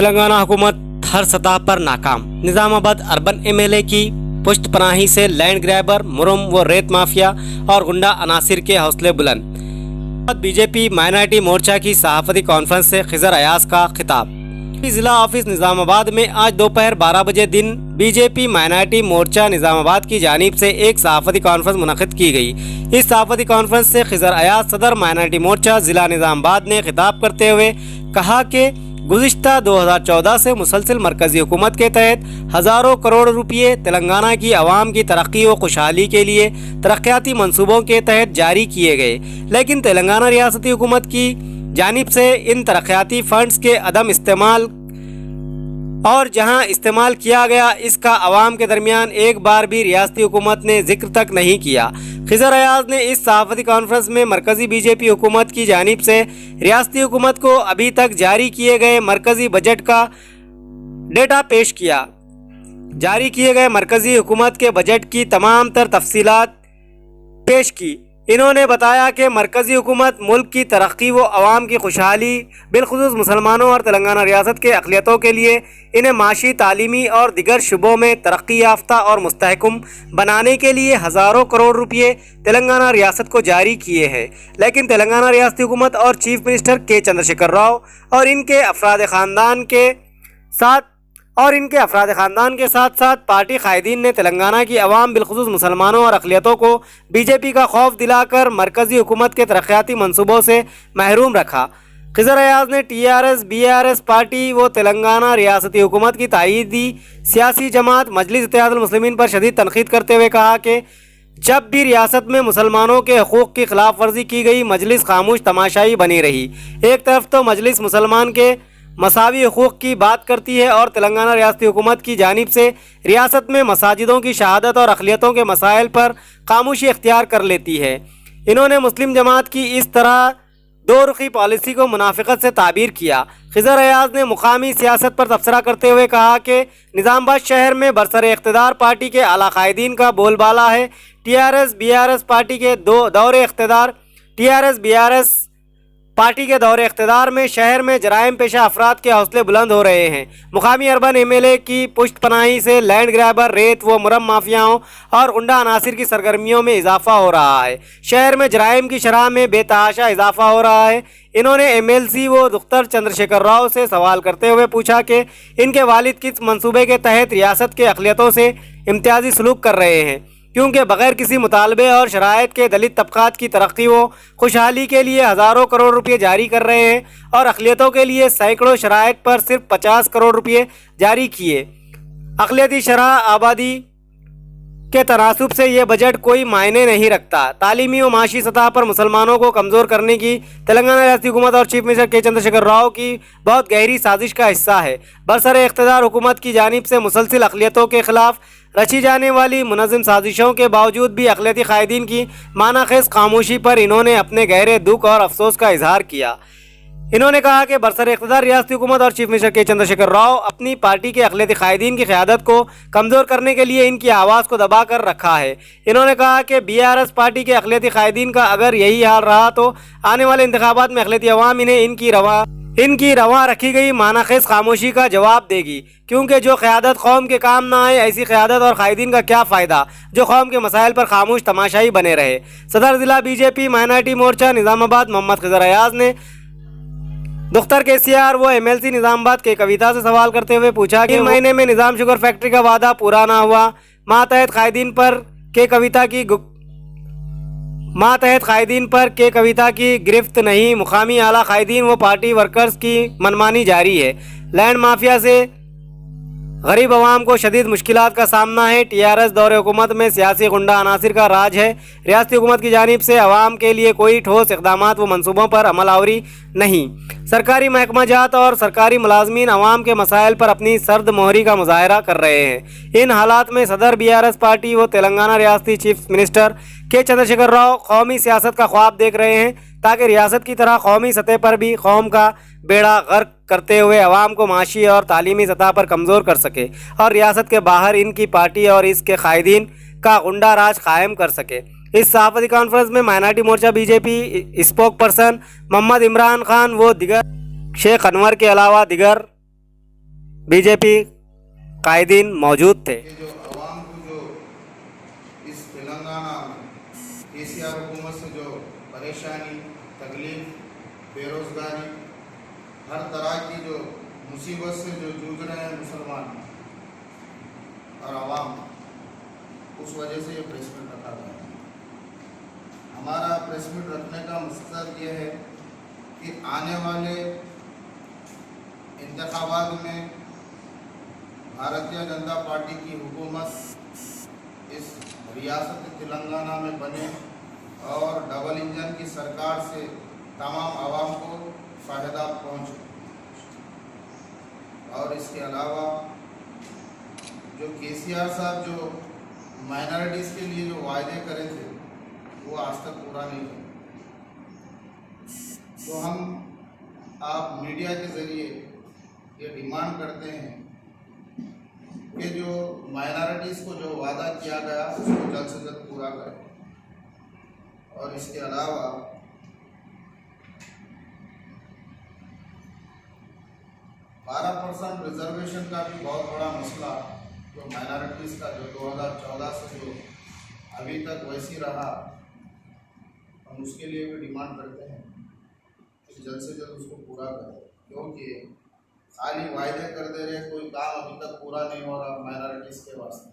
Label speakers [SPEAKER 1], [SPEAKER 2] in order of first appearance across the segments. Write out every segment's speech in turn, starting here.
[SPEAKER 1] तेलंगाना हुकूमत हर सतह पर नाकाम। निजामाबाद अर्बन एमएलए की पुष्टपनाही से लैंड ग्रैबर, मुरम व रेत माफिया और गुंडा अनासिर के हौसले बुलंद। बीजेपी माइनॉरिटी मोर्चा की सहाफती कॉन्फ्रेंस से खिजर अयाज का खिताब। जिला ऑफिस निजामाबाद में आज दोपहर 12 बजे दिन बीजेपी माइनॉरिटी मोर्चा निजामाबाद की जानिब से एक सहाफती कॉन्फ्रेंस मुनक़िद की गई। इस सहाफती कॉन्फ्रेंस से खिजर अयाज सदर माइनॉरिटी मोर्चा जिला निजामाबाद ने खिताब करते हुए कहा कि गुज़िश्ता 2014 से मुसलसल मरकज़ी हुकूमत के तहत हज़ारों करोड़ रुपये तेलंगाना की आवाम की तरक्की व खुशहाली के लिए तरक्याती मंसूबों के तहत जारी किए गए, लेकिन तेलंगाना रियासती हुकूमत की जानिब से इन तरक्याती फंड्स के अदम इस्तेमाल और जहां इस्तेमाल किया गया इसका आवाम के दरमियान एक बार भी रियासती हुकूमत ने जिक्र तक नहीं किया। खिजर अयाज ने इस सहाफती कॉन्फ्रेंस में मरकज़ी बीजेपी हुकूमत की जानिब से रियासती हुकूमत को अभी तक जारी किए गए मरकज़ी बजट का डेटा पेश किया। जारी किए गए मरकज़ी हुकूमत के बजट की तमाम तर तफसीलात पेश की। इन्होंने बताया कि मरकज़ी हुकूमत मुल्क की तरक्की व आवाम की खुशहाली, बिलखुसूस मुसलमानों और तेलंगाना रियासत के अक़लियतों के लिए इन्हें माशी, तालीमी और दिगर शुबों में तरक्की याफ्ता और मुस्तहकम बनाने के लिए हज़ारों करोड़ रुपये तेलंगाना रियासत को जारी किए हैं, लेकिन तेलंगाना रियासती हुकूमत और चीफ मिनिस्टर के चंद्रशेखर राव और इनके अफराद ख़ानदान के साथ साथ पार्टी कायदीन ने तेलंगाना की अवाम, बिलखुसूस मुसलमानों और अक़लियतों को बीजेपी का खौफ दिलाकर मरकज़ी हुकूमत के तरक्याती मंसूबों से महरूम रखा। खिजर अयाज ने टीआरएस, बीआरएस पार्टी व तेलंगाना रियासती हुकूमत की ताईदी सियासी जमात मजलिस इत्तेहादुल मुस्लिमीन पर शदीद तनक़ीद करते हुए कहा कि जब भी रियासत में मुसलमानों के हकूक़ की खिलाफ वर्जी की गई, मजलिस खामोश तमाशाई बनी रही। एक तरफ तो मजलिस मुसलमान के मसावी हकूक़ की बात करती है और तेलंगाना रियासती हुकूमत की जानिब से रियासत में मसाजिदों की शहादत और अक़लियतों के मसाइल पर खामोशी इख्तियार कर लेती है। इन्होंने मुस्लिम जमात की इस तरह दो रुखी पॉलिसी को मुनाफिकत से ताबीर किया। खिजर अयाज ने मुकामी सियासत पर तबसरा करते हुए कहा कि निज़ामाबाद शहर में बरसरे इख्तिदार पार्टी के आला कायदीन का बोलबाला है। टीआरएस बीआरएस पार्टी के पार्टी के दौरे इख्तिदार में शहर में जराइम पेशा अफराद के हौसले बुलंद हो रहे हैं। मुकामी अर्बन एमएलए की पुष्टपनाही से लैंड ग्रैबर, रेत व मुरम माफियाओं और गुंडा अनासिर की सरगर्मियों में इजाफा हो रहा है। शहर में जराइम की शरह में बेतहाशा इजाफा हो रहा है। इन्होंने एमएलसी व डॉक्टर चंद्रशेखर राव से सवाल करते हुए पूछा कि इनके वालिद किस मंसूबे के तहत रियासत के अक़लियतों से इम्तियाजी सलूक कर रहे हैं, क्योंकि बग़ैर किसी मुतालबे और शराइत के दलित तबक़ात की तरक्की व खुशहाली के लिए हज़ारों करोड़ रुपये जारी कर रहे हैं और अक़लियतों के लिए सैकड़ों शराइत पर सिर्फ 50 करोड़ रुपये जारी किए। अक़लियती शरह आबादी के तनासुब से ये बजट कोई मायने नहीं रखता। तालीमी व माशी सतह पर मुसलमानों को कमज़ोर करने की तेलंगाना रियासती हुकूमत और चीफ मिनिस्टर के चंद्रशेखर राव की बहुत गहरी साजिश का हिस्सा है। बरसरे इख्तिदार हुकूमत की जानिब से मुसलसिल अक़लियतों के ख़िलाफ़ रची जाने वाली मुनज़्ज़म साजिशों के बावजूद भी अक़लियती कायदीन की मानाखेज़ खामोशी पर इन्होंने अपने गहरे दुख और अफसोस का इजहार किया। इन्होंने कहा कि बरसरे इख्तिदार रियासती हुकूमत और चीफ मिनिस्टर के चंद्रशेखर राव अपनी पार्टी के अक़लियती कायदीन की क़यादत को कमज़ोर करने के लिए इनकी आवाज़ को दबा कर रखा है। इन्होंने कहा कि बीआरएस पार्टी के अक़लियती कायदीन का अगर यही हाल रहा तो आने वाले इंतखाबात में अक़लियती अवाम इन्हें इनकी रवा रखी गई मानाखेज़ खामोशी का जवाब देगी, क्योंकि जो क़यादत कौम के काम ना आए, ऐसी क़यादत और कायदीन का क्या फ़ायदा जो कौम के मसाइल पर खामोश तमाशाई बने रहे। सदर ज़िला बीजेपी माइनॉरिटी मोर्चा निज़ामाबाद मोहम्मद खिजर अयाज ने डॉक्टर केसीआर व एमएलसी निज़ामाबाद के कविता से सवाल करते हुए पूछा कि महीने में निज़ाम शुगर फैक्ट्री का वादा पूरा ना हुआ, मातहत कायदीन पर के कविता की गिरफ्त नहीं। मुकामी आला कायदीन व पार्टी वर्कर्स की मनमानी जारी है। लैंड माफिया से गरीब अवाम को शदीद मुश्किलात का सामना है। टीआरएस दौरे हुकूमत में सियासी गुंडा अनासिर का राज है। रियासती हुकूमत की जानिब से अवाम के लिए कोई ठोस इक़दामात व मनसूबों पर अमलावरी नहीं। सरकारी महकमा जात और सरकारी मुलाजमीन अवाम के मसाइल पर अपनी सर्द मोहरी का मुजाहरा कर रहे हैं। इन हालात में सदर बीआरएस पार्टी व तेलंगाना रियासती चीफ मिनिस्टर के चंद्रशेखर राव कौमी सियासत का ख्वाब देख रहे हैं, ताकि रियासत की तरह कौमी सतह पर भी कौम का बेड़ा गर्क करते हुए अवाम को माशी और तालीमी सतह पर कमज़ोर कर सके और रियासत के बाहर इनकी पार्टी और इसके कायदीन का गुंडा राज कायम कर सके। इस सहाफती कॉन्फ्रेंस में माइनॉरिटी मोर्चा BJP spokesperson Mohammad Imran Khan व दिगर शेख अनवर के अलावा दिगर बीजेपी कायदीन मौजूद थे।
[SPEAKER 2] कि जो आवाम को जो इस तेलंगाना में केसीआर हुकूमत से जो परेशानी, तकलीफ, बेरोज़गारी, हर तरह की जो मुसीबत से जो जूझ रहे हैं मुसलमान और आवाम, उस वजह से ये प्रेस मीट रखा गया है। हमारा प्रेस मीट रखने का मकसद ये है कि आने वाले इंतखाबात में भारतीय जनता पार्टी की हुकूमत इस रियासत तेलंगाना में बने और डबल इंजन की सरकार से तमाम आवाम को फ़ायदा पहुँचे। और इसके अलावा जो केसीआर साहब जो माइनॉरिटीज़ के लिए जो वायदे करे थे वो आज तक पूरा नहीं हुआ। तो हम आप मीडिया के ज़रिए ये डिमांड करते हैं कि जो माइनॉरिटीज़ को जो वादा किया गया उसको जल्द से जल्द पूरा करें। और इसके अलावा 12% रिजर्वेशन का भी बहुत बड़ा मसला जो माइनॉरिटीज़ का जो 2014 से जो अभी तक वैसी रहा, हम उसके लिए भी डिमांड करते हैं कि जल्द से जल्द उसको पूरा करें, क्योंकि खाली वायदे कर दे रहे, कोई काम अभी तक पूरा नहीं हो रहा माइनॉरिटीज़ के वास्ते।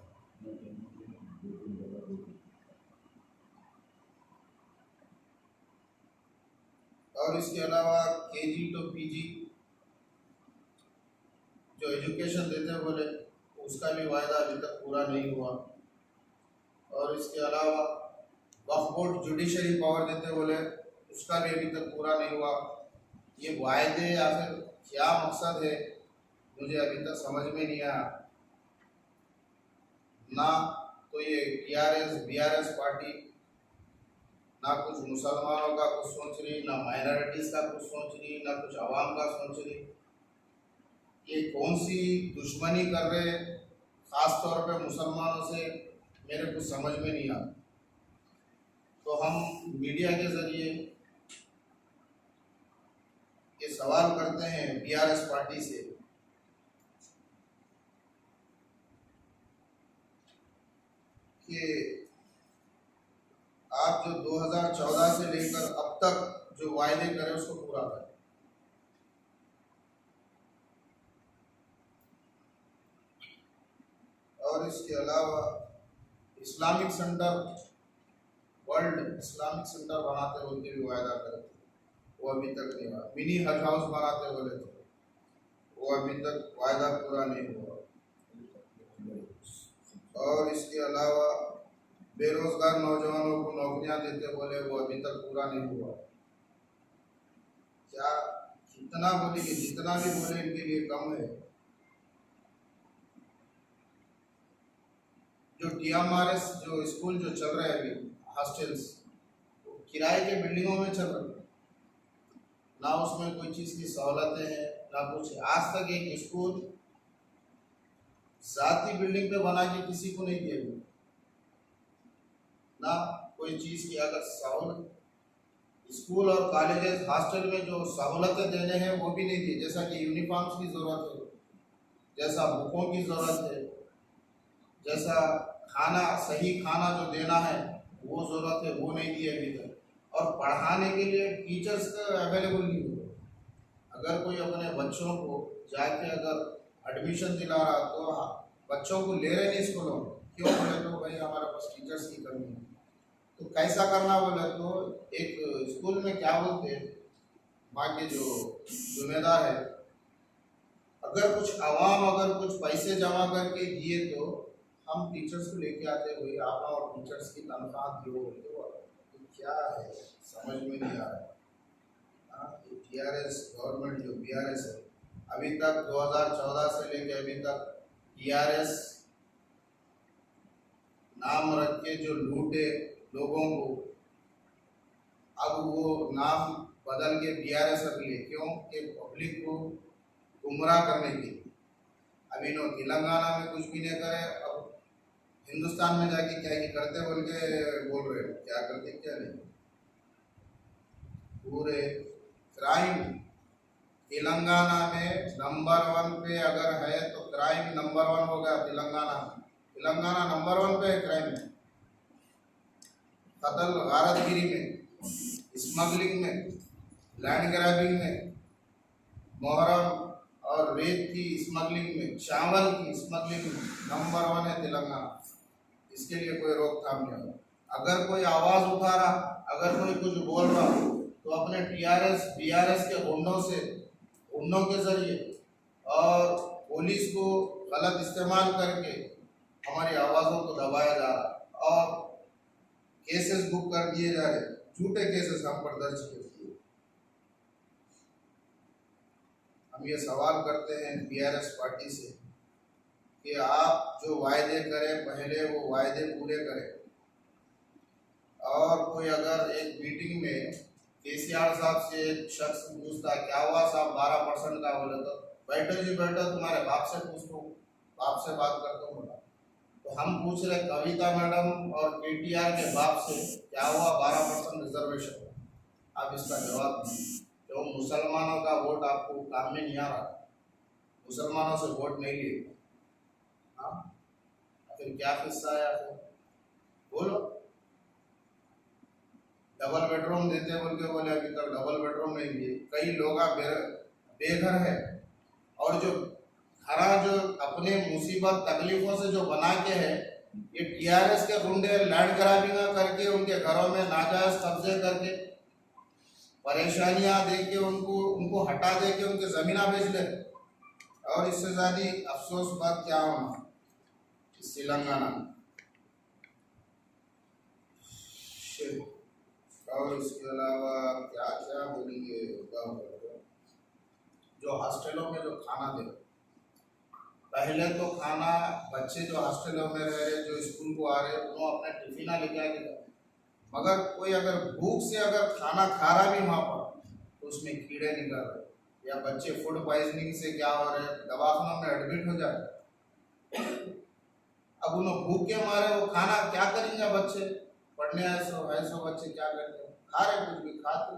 [SPEAKER 2] और इसके अलावा केजी टू पीजी जो एजुकेशन देते बोले उसका भी वायदा अभी तक पूरा नहीं हुआ। और इसके अलावा वक्फ बोर्ड जुडिशरी पावर देते बोले उसका भी अभी तक पूरा नहीं हुआ। ये वायदे या फिर क्या मकसद है मुझे अभी तक समझ में नहीं आया। ना तो ये टीआरएस बीआरएस पार्टी ना कुछ मुसलमानों का कुछ सोच रही, ना माइनॉरिटीज़ का कुछ सोच रही, ना कुछ आवाम का सोच रही। ये कौन सी दुश्मनी कर रहे ख़ास तौर पे मुसलमानों से, मेरे कुछ समझ में नहीं आता। तो हम मीडिया के ज़रिए ये सवाल करते हैं बीआरएस पार्टी से कि आप जो 2014 से लेकर अब तक जो वायदे करें उसको पूरा करें। और इसके अलावा Islamic centre, world Islamic centre बनाते हुए उनके भी वायदा करे थे, वो अभी तक नहीं हुआ। मिनी हज हाउस बनाते बोले थे, वो अभी तक वायदा पूरा नहीं हुआ। और इसके अलावा बेरोजगार नौजवानों को नौकरियां देते बोले, वो अभी तक पूरा नहीं हुआ। क्या कितना बोले कि जितना भी बोले इनके लिए कम है। जो टीएमआरएस जो स्कूल जो चल रहे हैं अभी हॉस्टल्स, वो किराए के बिल्डिंगों में चल रहे हैं, ना उसमें कोई चीज़ की सहूलतें हैं ना कुछ। आज तक एक स्कूल जाती बिल्डिंग पे बना के किसी को नहीं दिया गया, ना कोई चीज़ की अगर सहूलत। स्कूल और कॉलेजेस हॉस्टल में जो सहूलतें देने हैं वो भी नहीं दी, जैसा कि यूनिफॉर्म्स की ज़रूरत है, जैसा बुकों की ज़रूरत है, जैसा खाना सही खाना जो देना है वो ज़रूरत है, वो नहीं दी अभी तक। और पढ़ाने के लिए टीचर्स का अवेलेबल नहीं हुआ। अगर कोई अपने बच्चों को जाके अगर एडमिशन दिला रहा तो बच्चों को ले रहे नहीं स्कूलों में, क्यों बोले तो भाई हमारे पास टीचर्स की कमी है। तो कैसा करना बोले तो एक स्कूल में क्या बोलते हैं वहाँ के जो जिम्मेदार है, अगर कुछ आवाम अगर कुछ पैसे जमा करके दिए तो हम टीचर्स को लेके आते हुए आप और टीचर्स की तनख्वाह दो, तो क्या है समझ में नहीं आ रहा। टीआरएस गवर्नमेंट जो बीआरएस है, अभी तक 2014 से लेके अभी तक टीआरएस नाम रख के जो लूटे लोगों को, अब वो नाम बदल के बीआरएस रख लिए, क्यों कि पब्लिक को गुमराह करने के लिए। अभी नो तेलंगाना में कुछ भी नहीं करे, अब हिंदुस्तान में जाके क्या ही करते बोल के बोल रहे हो, क्या करते क्या नहीं। पूरे तेलंगाना में नंबर 1 पे अगर है तो क्राइम नंबर 1 होगा तेलंगाना में। तेलंगाना नंबर 1 पे है क्राइम में, कत्ल गारतगिरी में, स्मगलिंग में, लैंड ग्रैबिंग में, मोहर्रम और रेत की स्मगलिंग में, चावल की स्मगलिंग में नंबर 1 है तेलंगाना। इसके लिए कोई रोकथाम नहीं होगा। अगर कोई आवाज उठा रहा, अगर कोई कुछ बोल रहा तो अपने टीआरएस बीआरएस के गुंडों के जरिए और पुलिस को गलत इस्तेमाल करके हमारी आवाज़ों को दबाया जा रहा और केसेस बुक कर दिए जा रहे, झूठे केसेस हम पर दर्ज किए। हम ये सवाल करते हैं बीआरएस पार्टी से कि आप जो वायदे करें पहले वो वायदे पूरे करें। और कोई अगर एक मीटिंग में केसीआर साहब से एक शख्स पूछता क्या हुआ साहब 12% का, बोले तो बैठो जी बैठो, तुम्हारे बाप से पूछो, बाप से बात करता हूँ बोला। तो हम पूछ रहे कविता मैडम और केटीआर के बाप से क्या हुआ 12% रिजर्वेशन, आप इसका जवाब दीजिए। तो मुसलमानों का वोट आपको काम में नहीं आ रहा, मुसलमानों से वोट नहीं लिए, हाँ फिर क्या किस्सा है आपको बोलो। डबल बेडरूम देते बोल के बोले अभी तक डबल बेडरूम नहीं दिए। कई लोग बेघर है और जो घरा जो अपने मुसीबत तकलीफों से जो बना के है, ये टीआरएस के गुंडे लैंड ग्रैबिंग करके उनके घरों में नाजायज कब्जे करके परेशानियां दे के उनको हटा दे के उनके जमीना बेच ले। और इससे ज्यादा अफसोस बात क्या होना इस तेलंगाना में। और इसके अलावा क्या क्या बोलेंगे, जो हॉस्टलों में जो खाना दे, पहले तो खाना बच्चे जो हॉस्टलों में रह रहे जो स्कूल को आ रहे वो अपना टिफिन लेके आके जाते, मगर कोई अगर भूख से अगर खाना खा रहा भी वहाँ पर तो उसमें कीड़े निकल रहे या बच्चे फूड पॉइजनिंग से क्या हो रहे दवाखानों में एडमिट हो जाए। अब उन्हें भूख के मारे वो खाना क्या करेंगे बच्चे, पढ़ने ऐसो बच्चे क्या करते हैं, खा रहे कुछ भी खाते,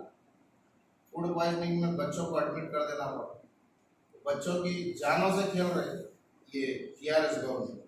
[SPEAKER 2] फूड पॉइजनिंग में बच्चों को एडमिट कर देना पड़ा, बच्चों की जानों से खेल रहे ये टीआरएस गवर्नमेंट।